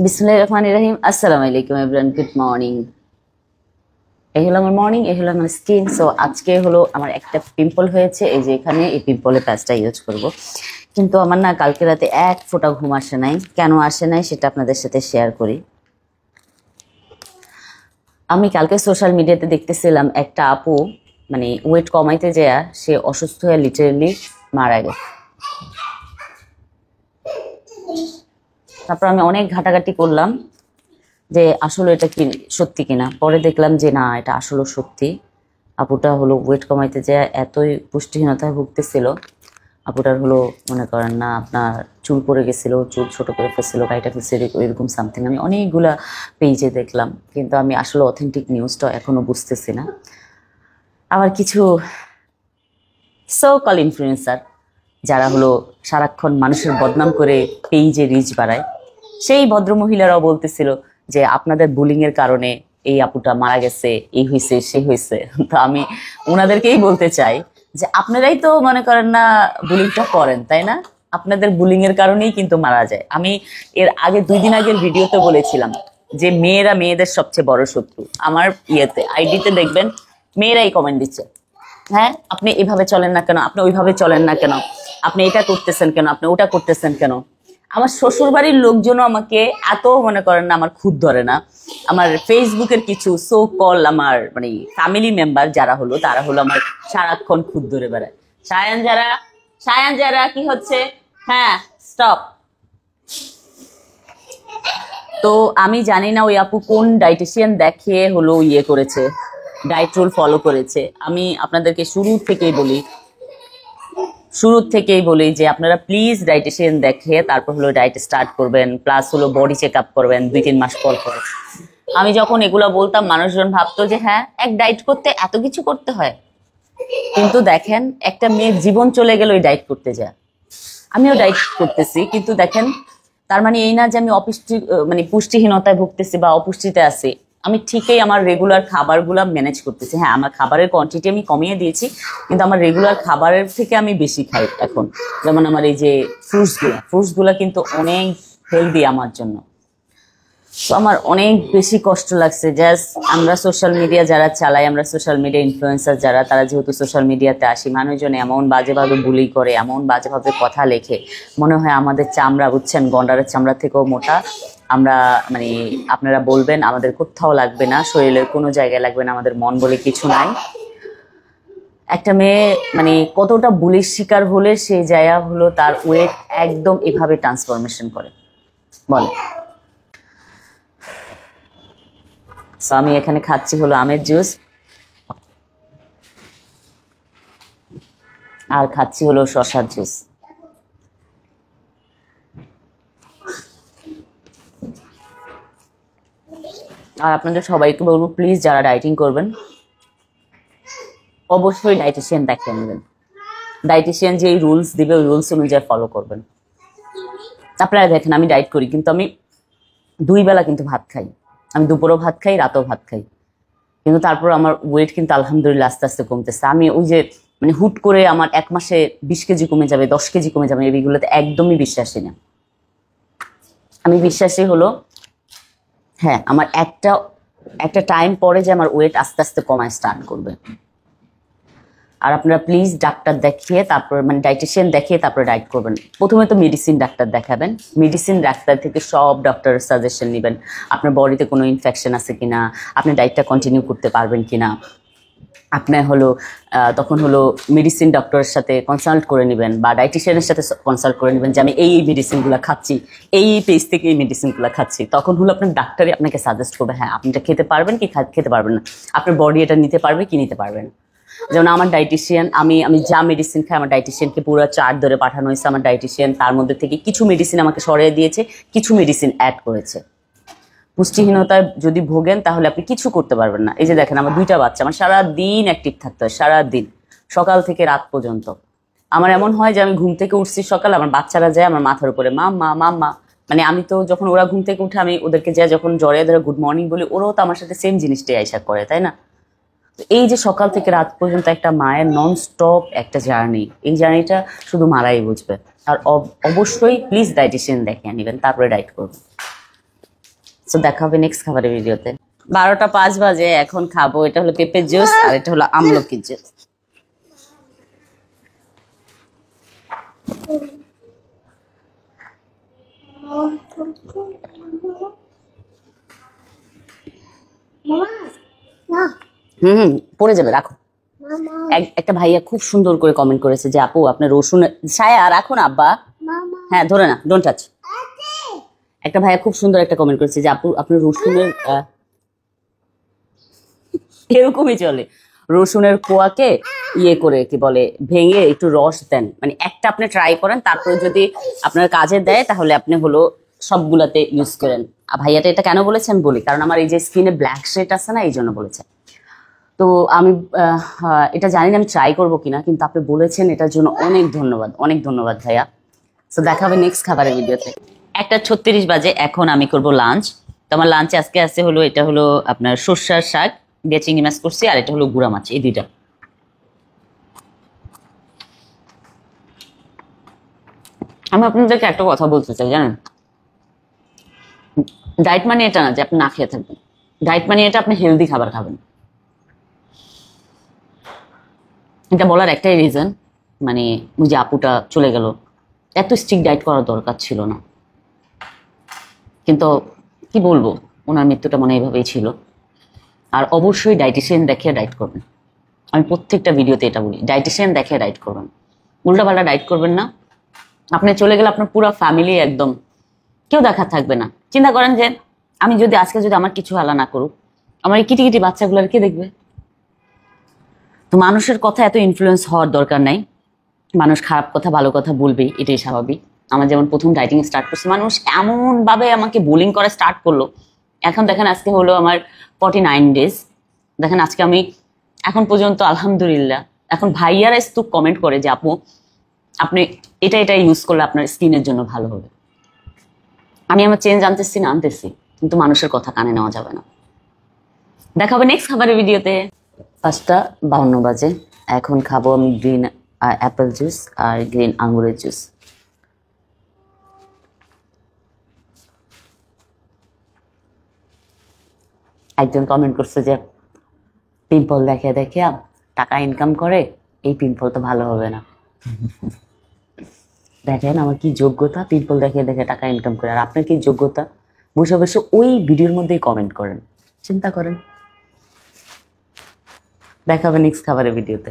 বিসমিল্লাহির রহমানির রহিম। আসসালামু আলাইকুম এভরিওয়ান, গুড মর্নিং। এই হলো আমার মর্নিং, এই হলো আমার স্কিন। সো আজকে হলো আমার একটা পিম্পল হয়েছে, এই যে এখানে এই পিম্পলের প্যাচটা ইউজ করব। কিন্তু আমার না কালকে রাতে এক ফোঁটা ঘুম আসে নাই। কেন আসে নাই সেটা আপনাদের সাথে শেয়ার করি। আমি কালকে সোশ্যাল মিডিয়াতে দেখতেছিলাম একটা আপু মানে ওয়েট কমাইতে যায় সে অসুস্থ হয়ে লিটারেলি মারা গেছে। তারপর আমি অনেক ঘাটাঘাটি করলাম যে আসলে এটা কি সত্যি কিনা। পরে দেখলাম যে না, এটা আসলে সত্যি। আপুটা হলো ওয়েট কমাইতে যে এতই পুষ্টিহীনতায় ভুগতেছিল। আপুটার হলো মনে করেন না আপনার চুল পড়ে গেছিল, চুল ছোট করে ফেলছিল, গাইটা ফেলছিল, এরকম সামথিং আমি অনেকগুলা পেজে দেখলাম, কিন্তু আমি আসলে অথেন্টিক নিউজটা এখনো বুঝতেছি না। আবার কিছু সো কল ইনফ্লুয়েন্সার যারা হলো সারাক্ষণ মানুষের বদনাম করে পেজে রিচ বাড়ায়, সেই ভদ্রমহিলারাও বলতেছিল যে আপনাদের বুলিং এর কারণে এই আপুটা মারা গেছে, এই হয়েছে সে হয়েছে। তো আমি ওনাদেরকেই বলতে চাই যে আপনারাই তো মনে করেন না বুলিংটা করেন, তাই না? আপনাদের বুলিং এর কারণেই কিন্তু মারা যায়। আমি এর আগে 2 দিন আগের ভিডিওতে বলেছিলাম যে মেয়েরা মেয়েদের সবচেয়ে বড় শত্রু। আমার ইয়েতে আইডিতে দেখবেন মেয়েরাই কমেন্ট দিচ্ছে, হ্যাঁ আপনি এভাবে চলেন না কেন, আপনি ওইভাবে চলেন না কেন, আপনি এটা করতেছেন কেন, আপনি ওটা করতেছেন কেন। আমার শ্বশুর বাড়ির লোকজনও আমাকে এত মনে করেন না, আমার খুদ ধরে না। আমার ফেসবুকের কিছু সো কল আমার মানে ফ্যামিলি মেম্বার যারা হলো তারা হলো আমার সারাক্ষণ খুদ ধরে বেড়ায়। সায়ান যারা কি হচ্ছে, হ্যাঁ স্টপ। তো আমি জানি না ওই আপু কোন ডাইটিশিয়ান দেখিয়ে হলো ইয়ে করেছে, ডায়েট রুল ফলো করেছে। আমি আপনাদেরকে শুরু থেকেই বলি যে আপনারা প্লিজ ডাইটিশিয়ান দেখে তারপর হলো ডায়েট স্টার্ট করবেন, প্লাস হলো বডি চেক আপ করবেন 2-3 মাস পর পর। আমি যখন এগুলা বলতাম মানুষজন ভাবতো যে হ্যাঁ এক ডায়েট করতে এত কিছু করতে হয়, কিন্তু দেখেন একটা মেয়ের জীবন চলে গেল ওই ডায়েট করতে যায়। আমিও ডায়েট করতেছি, কিন্তু দেখেন তার মানে এই না যে আমি মানে পুষ্টিহীনতায় ভুগতেছি বা অপুষ্টিতে আছি। আমি ঠিকই আমার রেগুলার খাবারগুলো ম্যানেজ করতেছি। হ্যাঁ আমার খাবারের কোয়ান্টিটি আমি কমিয়ে দিয়েছি, কিন্তু আমার রেগুলার খাবারের থেকে আমি বেশি খাই এখন। যেমন আমার এই যে ফ্রুটসগুলা কিন্তু অনেক হেলদি আমার জন্য। তো আমার অনেক বেশি কষ্ট লাগছে। জাস্ট আমরা সোশ্যাল মিডিয়া যারা চালাই, আমরা সোশ্যাল মিডিয়া ইনফ্লুয়েন্সার যারা, তারা যেহেতু সোশ্যাল মিডিয়াতে আসি, মানুষজন এমন বাজেভাবে বুলি করে, এমন বাজেভাবে কথা লেখে, মনে হয় আমাদের চামড়া বুঝছেন গন্ডারের চামড়া থেকেও মোটা। আমরা মানে আপনারা বলবেন আমাদের কোথাও লাগবে না, শরীরের কোনো জায়গায় লাগবে না, আমাদের মন বলে কিছু নাই। একটা মেয়ে মানে কতটা বুলির শিকার হলে সে জায়গা হলো তার ওয়েট একদম এভাবে ট্রান্সফরমেশন করে বলে। সো আমি এখানে খাচ্ছি হলো আমের জুস, আর খাচ্ছি হলো শসার জুস। আর আপনাদের সবাইকে বলবো প্লিজ যারা ডাইটিং করবেন অবশ্যই ডাইটিশিয়ান দেখিয়ে নেবেন। ডাইটিশিয়ান যে রুলস দিবে ওই রুলস অনুযায়ী ফলো করবেন। আপনারা দেখেন আমি ডাইট করি, কিন্তু আমি 2 বেলা কিন্তু ভাত খাই। আমি দুপুরও ভাত খাই, রাতেও ভাত খাই, কিন্তু তারপর আমার ওয়েট কিন্তু আলহামদুলিল্লাহ আস্তে আস্তে কমতেছে। আমি ওই যে মানে হুট করে আমার 1 মাসে 20 কেজি কমে যাবে, 10 কেজি কমে যাবে, এইগুলোতে একদমই বিশ্বাসী না। আমি বিশ্বাসী হলো হ্যাঁ আমার একটা টাইম পরে যে আমার ওয়েট আস্তে আস্তে কমায় স্টার্ট করবে। আর আপনারা প্লিজ ডাক্তার দেখিয়ে তারপর মানে ডাইটিশিয়ান দেখিয়ে তারপরে ডায়েট করবেন। প্রথমে তো মেডিসিন ডাক্তার দেখাবেন, মেডিসিন ডাক্তার থেকে সব ডক্টরের সাজেশন নেবেন, আপনার বডিতে কোনো ইনফেকশন আছে কিনা, আপনি ডায়েটটা কন্টিনিউ করতে পারবেন কিনা। আপনার হলো তখন হলো মেডিসিন ডক্টরের সাথে কনসাল্ট করে নেবেন বা ডাইটিশিয়ানের সাথে কনসাল্ট করে নেবেন যে আমি এই মেডিসিনগুলো খাচ্ছি, এই পেজ থেকে এই মেডিসিনগুলো খাচ্ছি। তখন হলো আপনার ডাক্তারই আপনাকে সাজেস্ট করবে হ্যাঁ আপনি এটা খেতে পারবেন কি খেতে পারবেন না, আপনার বডি এটা নিতে পারবে কি নিতে পারবে না। যেমন আমার ডাইটিশিয়ান, আমি যা মেডিসিন খাই আমার ডাইটিশিয়ানকে পুরো চার্ট ধরে পাঠানো হয়েছে। আমার ডাইটিশিয়ান তার মধ্যে থেকে কিছু মেডিসিন আমাকে সরিয়ে দিয়েছে, কিছু মেডিসিন অ্যাড করেছে। পুষ্টিহীনতায় যদি ভোগেন তাহলে আপনি কিছু করতে পারবেন না। এই যে দেখেন আমার 2টা বাচ্চা, আমার সারাদিন অ্যাক্টিভ থাকতে হয়, সারাদিন সকাল থেকে রাত পর্যন্ত। আমার এমন হয় যে আমি ঘুম থেকে উঠছি সকাল, আমার বাচ্চারা যায় আমার মাথার উপরে মাম্মা মাম্মা, মানে আমি তো যখন ওরা ঘুম থেকে উঠে আমি ওদেরকে যাই যখন জড়িয়ে ধরে গুড মর্নিং বলি, ওরাও তো আমার সাথে সেম জিনিসটাই আইসা করে, তাই না? এই যে সকাল থেকে রাত পর্যন্ত একটা মায়ের নন স্টপ একটা জার্নি, এই জার্নিটা শুধু মারাই বুঝবে। আর অবশ্যই প্লিজ ডাইটিশিয়ান দেখিয়ে নেবেন তারপরে ডায়েট করবেন। তো দেখা হবে নেক্সট খাবারের ভিডিওতে। 12টা 5 বাজে, এখন খাবো। এটা হলো পেঁপের জুস আর এটা হলো আমলকির জুস। পড়ে যাবে, রাখো। একটা ভাইয়া খুব সুন্দর করে কমেন্ট করেছে যে আপু আপনার রসুন ছায়া রাখো না আব্বা, হ্যাঁ ধরে না, ডোন্ট টাচ। একটা ভাইয়া খুব সুন্দর একটা কমেন্ট করেছে যে আপু আপনার রসুনের এরকমই চলে, রসুনের কোয়াকে ইয়ে করে কি বলে ভেঙে একটু রস দেন, মানে একটা আপনি ট্রাই করেন, তারপরে যদি আপনার কাজে দেয় তাহলে আপনি হলো সবগুলাতে ইউজ করেন। আর ভাইয়াটা এটা কেন বলেছেন বলি, কারণ আমার এই যে স্কিনে ব্ল্যাক শেড আছে না, এই জন্য বলেছে। তো আমি এটা জানি না আমি ট্রাই করবো কিনা, কিন্তু আপনি বলেছেন এটার জন্য অনেক ধন্যবাদ, অনেক ধন্যবাদ ভাইয়া। তো দেখা হবে নেক্সট খাবারের ভিডিওতে। 1:36 বাজে, এখন আমি করব লাঞ্চ। তো আমার লাঞ্চে আজকে আছে হলো, এটা হলো আপনার সর্ষার শাক দিয়ে চিংড়ি মাছ করছি, আর এটা হলো গুড়া মাছ, এই দুইটা। আমি আপনাদেরকে একটা কথা বলতে চাই, জানেন, ডায়েট মানে এটা না যে আপনি না খেয়ে থাকবেন। ডায়েট মানে এটা আপনি হেলদি খাবার খাবেন। এটা বলার একটাই রিজন, মানে ওই যে আপুটা চলে গেল, এত স্ট্রিক্ট ডায়েট করার দরকার ছিল না, কিন্তু কি বলবো, ওনার মৃত্যুটা মনে এইভাবেই ছিল। আর অবশ্যই ডায়েটিশিয়ান দেখে ডায়েট করবেন। আমি প্রত্যেকটা ভিডিওতে এটা বলি, ডায়েটিশিয়ান দেখে ডায়েট করবেন, উল্টাপাল্টা ডায়েট করবেন না। আপনি চলে গেলে আপনার পুরো ফ্যামিলি একদম কেউ দেখা থাকবে না। চিন্তা করেন যে আমি যদি আজকে যদি আমার কিছু হালা না করুক, আমার এই কিটি কিটি বাচ্চাগুলোর কে দেখবে? তো মানুষের কথা এত ইনফ্লুয়েন্স হওয়ার দরকার নাই। মানুষ খারাপ কথা ভালো কথা বলবেই, এটাই স্বাভাবিক। আমার যেমন প্রথম ডাইটিং স্টার্ট করছে, মানুষ এমনভাবে আমাকে বোলিং করা স্টার্ট করলো। এখন দেখেন আজকে হলো আমার 49 ডেজ। দেখেন আজকে আমি এখন পর্যন্ত আলহামদুলিল্লাহ, এখন ভাইয়ারা স্তূপ কমেন্ট করে যে আপু আপনি এটা ইউজ করলে আপনার স্কিনের জন্য ভালো হবে। আমি আমার চেঞ্জ আনতেছি না, আনতেছি, কিন্তু মানুষের কথা কানে নেওয়া যাবে না। দেখা হবে নেক্সট খাবারের ভিডিওতে। 5:52 বাজে, এখন খাবো আমি গ্রিন অ্যাপেল জুস আর গ্রিন আঙ্গুরের জুস। একজন কমেন্ট করছে যে পিম্পল দেখে দেখে টাকা ইনকাম করে, এই পিম্পল তো ভালো হবে না। দেখেন আমার কি যোগ্যতা, পিম্পল দেখে দেখে টাকা ইনকাম করে, আর আপনার কি যোগ্যতা বসে বসে ওই ভিডিওর মধ্যেই কমেন্ট করেন। চিন্তা করেন। দেখা হবে নেক্সট খাবারের ভিডিওতে।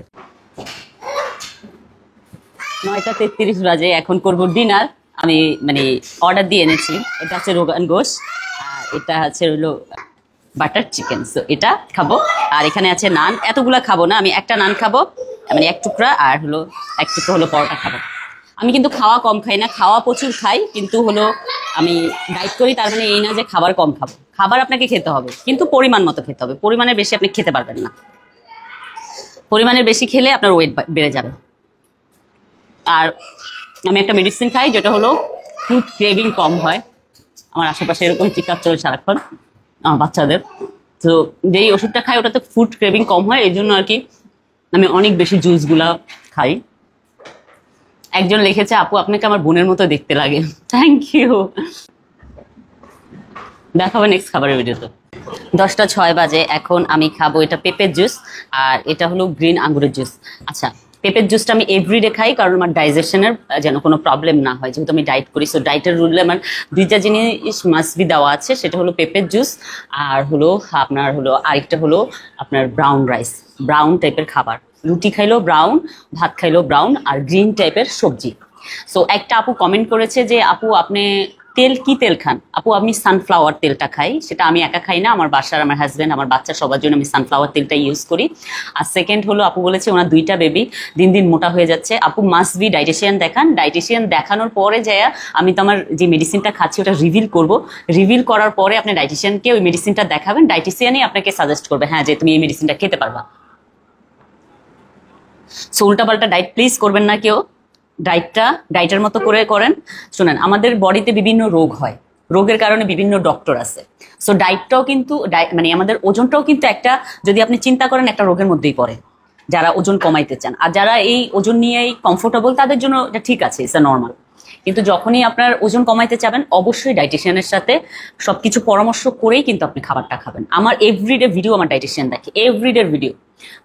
9:33 বাজে, এখন করব ডিনার। আমি মানে অর্ডার দিয়ে এনেছি, এটা হচ্ছে রোগান গোশ আর এটা হচ্ছে হলো বাটার চিকেন। সো এটা খাবো, আর এখানে আছে নান। এতগুলা খাবো না, আমি একটা নান খাবো, মানে এক টুকরা, আর হলো এক টুকরা হলো পরোটা খাবো। আমি কিন্তু খাওয়া কম খাই না, খাওয়া প্রচুর খাই, কিন্তু হলো আমি ডায়েট করি, তার মানে এই না যে খাবার কম খাবো। খাবার আপনাকে খেতে হবে, কিন্তু পরিমাণ মতো খেতে হবে। পরিমাণের বেশি আপনি খেতে পারবেন না, পরিমাণের বেশি খেলে আপনার ওয়েট বেড়ে যাবে। আর আমি একটা মেডিসিন খাই যেটা হলো ফুড ক্রেভিং কম হয়। আমার আশেপাশে এরকম চিকাপ চলে সারাক্ষণ আমার বাচ্চাদের, তো যেই ওষুধটা খাই ওটাতে ফুড ক্রেভিং কম হয়, এই জন্য আর কি আমি অনেক বেশি জুসগুলা খাই। একজন লিখেছে আপু আপনাকে আমার বোনের মতো দেখতে লাগে, থ্যাংক ইউ। দেখা হবে নেক্সট খাবারের ভিডিওতে। 10:06 বাজে, এখন আমি খাবো এটা পেঁপের জুস আর এটা হলো গ্রিন আঙ্গুরের জুস। আচ্ছা, পেঁপের জুসটা আমি এভরিডে খাই, কারণ আমার ডাইজেশনের যেন কোনো প্রবলেম না হয়, যেহেতু আমি ডায়েট করি। সো ডায়েটের রুলে আমার দুইটা জিনিস মাস্ট বি দেওয়া আছে, সেটা হলো পেঁপের জুস আর হলো আপনার হলো আরেকটা হলো আপনার ব্রাউন রাইস, ব্রাউন টাইপের খাবার। রুটি খাইলেও ব্রাউন, ভাত খাইলেও ব্রাউন, আর গ্রিন টাইপের সবজি। সো একটা আপু কমেন্ট করেছে যে আপু আপনি তেল কি তেল খান? আপু আমি সানফ্লাওয়ার তেলটা খাই, সেটা আমি একা খাই না, আমার বাসার আমার হাজব্যান্ড আমার বাচ্চা সবার জন্য আমি সানফ্লাওয়ার তেলটা ইউজ করি। আর সেকেন্ড হলো আপু বলেছে ওনার 2টা বেবি দিন দিন মোটা হয়ে যাচ্ছে। আপু মাস্ট বি ডায়েটিশিয়ান দেখান, ডায়েটিশিয়ান দেখানোর পরে যায় আমি তো আমার যে মেডিসিনটা খাচ্ছি ওটা রিভিল করব, রিভিল করার পরে আপনি ডায়েটিশিয়ানকে ওই মেডিসিনটা দেখাবেন, ডায়েটিশিয়ানই আপনাকে সাজেস্ট করবে হ্যাঁ যে তুমি এই মেডিসিনটা খেতে পারবা। সো উল্টাপাল্টা ডায়েট প্লিজ করবেন না কেউ, ডায়েটের মতো করে করেন। শুনেন, আমাদের বডিতে বিভিন্ন রোগ হয়, রোগের কারণে বিভিন্ন ডক্টর আছে। সো ডায়েটটাও কিন্তু মানে আমাদের ওজনটাও কিন্তু একটা, যদি আপনি চিন্তা করেন একটা রোগের মধ্যেই পড়ে, যারা ওজন কমাইতে চান। আর যারা এই ওজন নিয়েই কমফোর্টেবল তাদের জন্য এটা ঠিক আছে, ইটস নর্মাল। কিন্তু যখনই আপনার ওজন কমাইতে চাবেন অবশ্যই ডাইটিশিয়ানের সাথে সবকিছু পরামর্শ করেই কিন্তু আপনি খাবারটা খাবেন। আমার এভরিডে ভিডিও আমার ডাইটিশিয়ান দেখে, এভরিডে ভিডিও।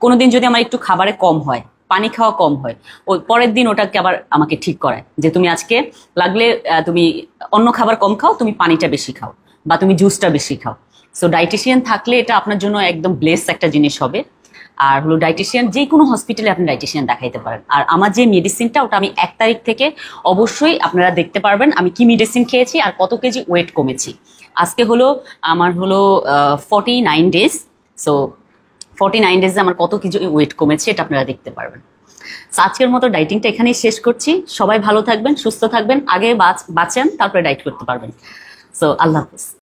কোনোদিন যদি আমার একটু খাবারে কম হয়, পানি খাওয়া কম হয়, ও পরের দিন ওটাকে আবার আমাকে ঠিক করায় যে তুমি আজকে লাগলে তুমি অন্য খাবার কম খাও, তুমি পানিটা বেশি খাও বা তুমি জুসটা বেশি খাও। সো ডাইটিশিয়ান থাকলে এটা আপনার জন্য একদম ব্লেস একটা জিনিস হবে। আর হলো ডাইটিশিয়ান যে কোনো হসপিটালে আপনি ডাইটিশিয়ান দেখাইতে পারেন। আর আমার যে মেডিসিনটা ওটা আমি 1 তারিখ থেকে অবশ্যই আপনারা দেখতে পারবেন আমি কি মেডিসিন খেয়েছি আর কত কেজি ওয়েট কমেছি। আজকে হলো আমার হলো 49 ডেজ। সো 49 ডেজে আমার কত কেজি ওয়েট কমেছে এটা আপনারা দেখতে পারবেন। আজকের মতো ডাইটিংটা এখানেই শেষ করছি। সবাই ভালো থাকবেন, সুস্থ থাকবেন, আগে বাঁচেন তারপরে ডাইট করতে পারবেন। সো আল্লাহ হাফিজ।